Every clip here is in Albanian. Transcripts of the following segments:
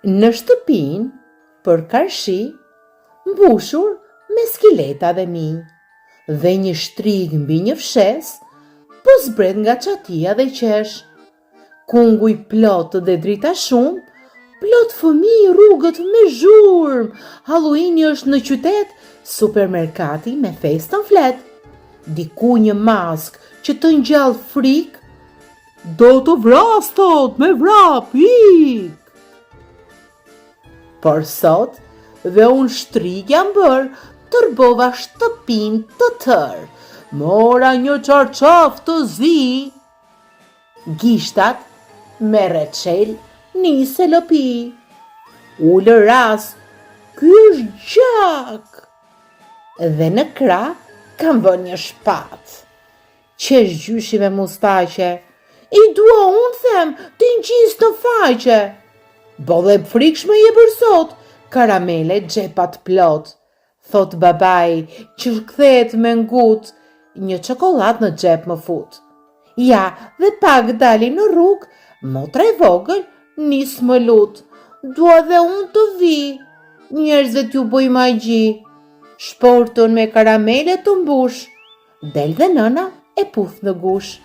Në shtëpin, për karshi, mbushur me skileta dhe mi, dhe një shtrig mbi një fshes, po zbret nga çatia dhe qesh. Kunguj plot dhe drita shumë, plot fëmijë rrugët me zhurmë, Halloweeni është në qytet, supermerkati me festën flet. Diku një mask që të ngjall frik, do të vras thot me vrap, ik! Por sot, dhe unë shtrig jam bër, tërbova shtëpin të tërë, mora një qarqaf të zi. Gishtat me reçel nise lëpi. Ullë ras, ky është gjak. Dhe në krah kam vënë një shpat. Qesh gjyshi me mustaqe, i dua unë them, ti ngjis në faqe. Bolle frikshme je për sot, karamele xhepat plot. Thot babai që kthehet me ngut, një çokoladë në xhep më fut. Ja, dhe pak dalim në rrugë, motra e vogël nis më lut. Dua dhe unë të vi, njerëzit ju bëj magji. Shportun me karamele të mbush, del dhe nëna e puth në gush.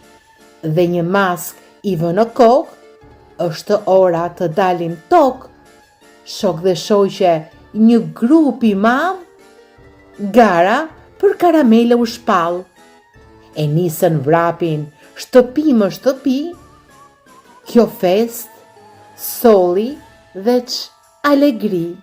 Dhe një mask i vë në kokë, është ora të dalim tok. Shok dhe shoqe, një grup i madh, gara për karamele u shpall. E nisën vrapin, shtëpi më shtëpi, kjo fest solli dhe alegri.